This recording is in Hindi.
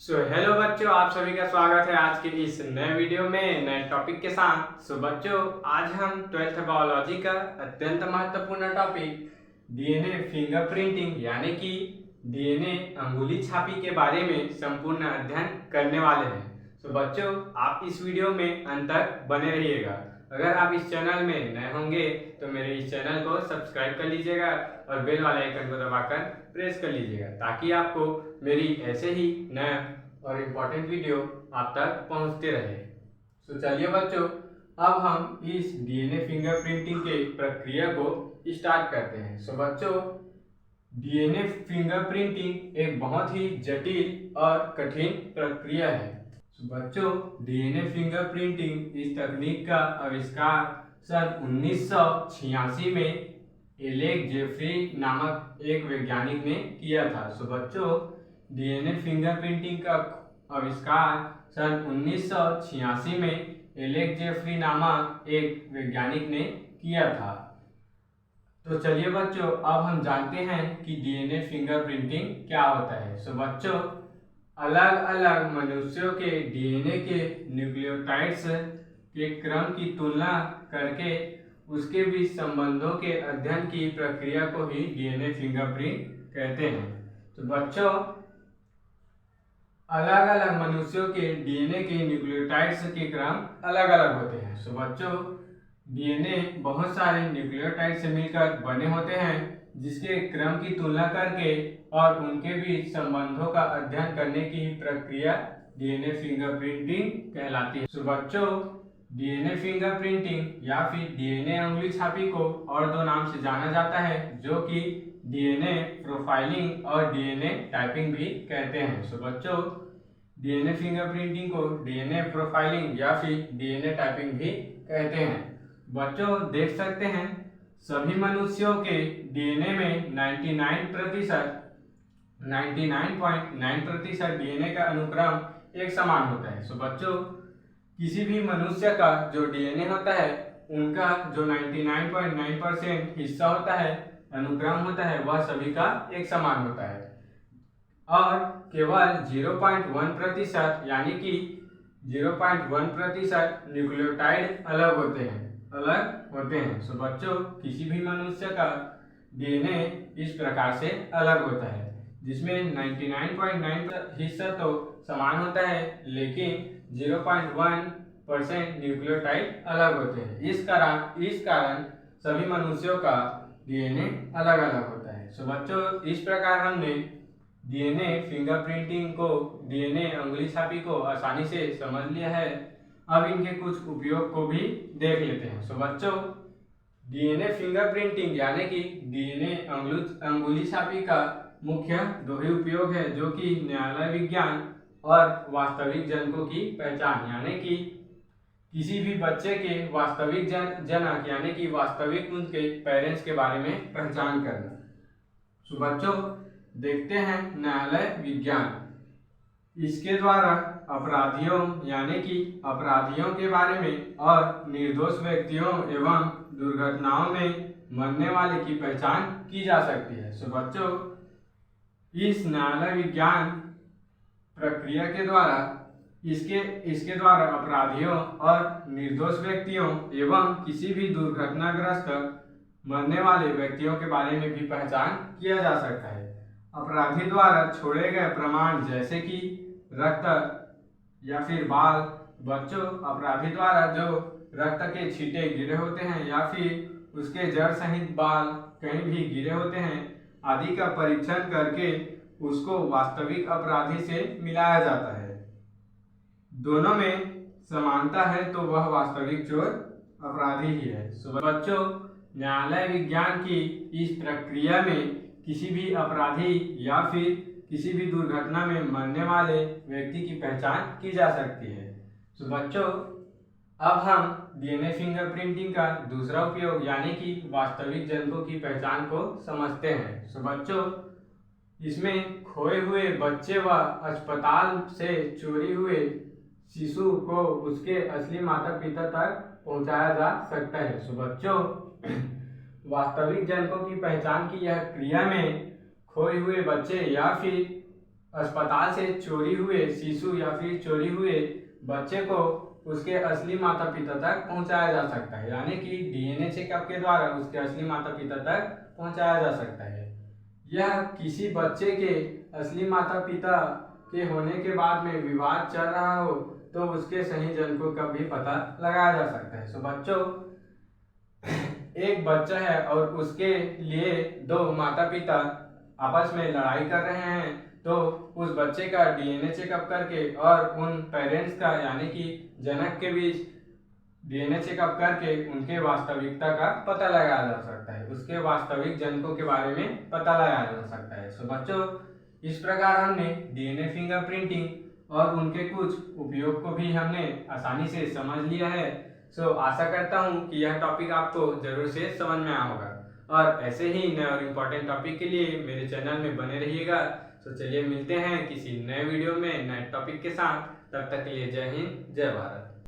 हेलो बच्चों, आप सभी का स्वागत है आज के इस नए वीडियो में नए टॉपिक के साथ। बच्चों, आज हम 12th बायोलॉजी का अत्यंत महत्वपूर्ण टॉपिक डीएनए फिंगरप्रिंटिंग यानी कि डीएनए अंगुली छापी के बारे में संपूर्ण अध्ययन करने वाले हैं। बच्चों, आप इस वीडियो में अंत तक बने रहिएगा। अगर आप इस चैनल में नए होंगे तो मेरे इस चैनल को सब्सक्राइब कर लीजिएगा और बेल वाले आइकन को दबाकर प्रेस कर लीजिएगा ताकि आपको मेरी ऐसे ही नए और इम्पोर्टेंट वीडियो आप तक पहुंचते रहे। चलिए बच्चों, अब हम इस डीएनए फिंगरप्रिंटिंग के प्रक्रिया को स्टार्ट करते हैं। बच्चों, डीएनए फिंगरप्रिंटिंग एक बहुत ही जटिल और कठिन प्रक्रिया है। बच्चों, डीएनए फिंगरप्रिंटिंग इस तकनीक का आविष्कार सन 1986 में एलेक जेफरी नामक एक वैज्ञानिक ने किया था। बच्चों, डीएनए फिंगरप्रिंटिंग का आविष्कार सन 1986 में एलेक जेफरी नामक एक वैज्ञानिक ने किया था। तो चलिए बच्चों, अब हम जानते हैं कि डीएनए फिंगरप्रिंटिंग क्या होता है। बच्चों, अलग अलग मनुष्यों के डीएनए के न्यूक्लियोटाइड्स के क्रम की तुलना करके उसके बीच संबंधों के अध्ययन की प्रक्रिया को ही डीएनए फिंगरप्रिंट कहते हैं। तो बच्चों, अलग अलग मनुष्यों के डीएनए के न्यूक्लियोटाइड्स के क्रम अलग अलग होते हैं। बच्चों, डीएनए बहुत सारे न्यूक्लियोटाइड से मिलकर बने होते हैं जिसके क्रम की तुलना करके और उनके बीच संबंधों का अध्ययन करने की ही प्रक्रिया डीएनए फिंगरप्रिंटिंग कहलाती है। बच्चों, डीएनए फिंगरप्रिंटिंग या फिर डीएनए अंगुली छापी को और दो नाम से जाना जाता है जो कि डीएनए प्रोफाइलिंग और डीएनए टाइपिंग भी कहते हैं। बच्चों, डीएनए फिंगरप्रिंटिंग को डीएनए प्रोफाइलिंग या फिर डीएनए टाइपिंग भी कहते हैं। बच्चों, देख सकते हैं सभी मनुष्यों के डीएनए में 99.9% डीएनए का अनुक्रम एक समान होता है। बच्चों, किसी भी मनुष्य का जो डीएनए होता है उनका जो 99.9% हिस्सा होता है, अनुक्रम होता है, वह सभी का एक समान होता है और केवल 0.1% यानी कि 0.1% न्यूक्लियोटाइड अलग होते हैं। बच्चों, किसी भी मनुष्य का डीएनए इस प्रकार से अलग होता है जिसमें 99.9 हिस्सा तो समान होता है लेकिन 0.1% न्यूक्लियोटाइड अलग होते हैं। इस कारण सभी मनुष्यों का डीएनए अलग अलग होता है। बच्चों, इस प्रकार हमने डीएनए फिंगरप्रिंटिंग को, डीएनए अंगुली छापी को आसानी से समझ लिया है। अब इनके कुछ उपयोग को भी देख लेते हैं। बच्चों, डीएनए फिंगरप्रिंटिंग यानी कि डीएनए अंगुली छापी का मुख्य दो ही उपयोग है जो कि न्यायालय विज्ञान और वास्तविक जनकों की पहचान यानी कि किसी भी बच्चे के वास्तविक जनक यानी कि वास्तविक उनके पेरेंट्स के बारे में पहचान करना। बच्चों, देखते हैं न्यायालय विज्ञान। इसके द्वारा अपराधियों यानी कि अपराधियों के बारे में और निर्दोष व्यक्तियों एवं दुर्घटनाओं में मरने वाले की पहचान की जा सकती है। बच्चों, इस न्यायालय विज्ञान प्रक्रिया के द्वारा इसके द्वारा अपराधियों और निर्दोष व्यक्तियों एवं किसी भी दुर्घटनाग्रस्त मरने वाले व्यक्तियों के बारे में भी पहचान किया जा सकता है। अपराधी द्वारा छोड़े गए प्रमाण जैसे कि रक्त या फिर बाल। बच्चों, अपराधी द्वारा जो रक्त के छींटे गिरे होते हैं या फिर उसके जड़ सहित बाल कहीं भी गिरे होते हैं आदि का परीक्षण करके उसको वास्तविक अपराधी से मिलाया जाता है। दोनों में समानता है तो वह वास्तविक चोर अपराधी ही है। बच्चों, न्यायालय विज्ञान की इस प्रक्रिया में किसी भी अपराधी या फिर किसी भी दुर्घटना में मरने वाले व्यक्ति की पहचान की जा सकती है। बच्चों, अब हम डीएनए फिंगरप्रिंटिंग का दूसरा उपयोग यानी कि वास्तविक जनकों की पहचान को समझते हैं। बच्चों, इसमें खोए हुए बच्चे व अस्पताल से चोरी हुए शिशु को उसके असली माता पिता तक पहुंचाया जा सकता है। बच्चों, वास्तविक जनकों की पहचान की यह क्रिया में खोए हुए बच्चे या फिर अस्पताल से चोरी हुए शिशु या फिर चोरी हुए बच्चे को उसके असली माता पिता तक पहुंचाया जा सकता है, यानी कि डीएनए चेकअप के द्वारा उसके असली माता पिता तक पहुंचाया जा सकता है। यह किसी बच्चे के असली माता पिता के होने के बाद में विवाद चल रहा हो तो उसके सही जनकों का भी पता लगाया जा सकता है। सो बच्चों, एक बच्चा है और उसके लिए दो माता पिता आपस में लड़ाई कर रहे हैं, तो उस बच्चे का डीएनए चेकअप करके और उन पेरेंट्स का यानी कि जनक के बीच डीएनए चेकअप करके उनके वास्तविकता का पता लगाया जा सकता है, उसके वास्तविक जनकों के बारे में पता लगाया जा सकता है। सो बच्चों, इस प्रकार हमने डीएनए फिंगरप्रिंटिंग और उनके कुछ उपयोग को भी हमने आसानी से समझ लिया है। सो आशा करता हूँ कि यह टॉपिक आपको जरूर से समझ में आया होगा, और ऐसे ही नए और इम्पोर्टेंट टॉपिक के लिए मेरे चैनल में बने रहिएगा। तो चलिए मिलते हैं किसी नए वीडियो में नए टॉपिक के साथ। तब तक के लिए जय हिंद, जय भारत।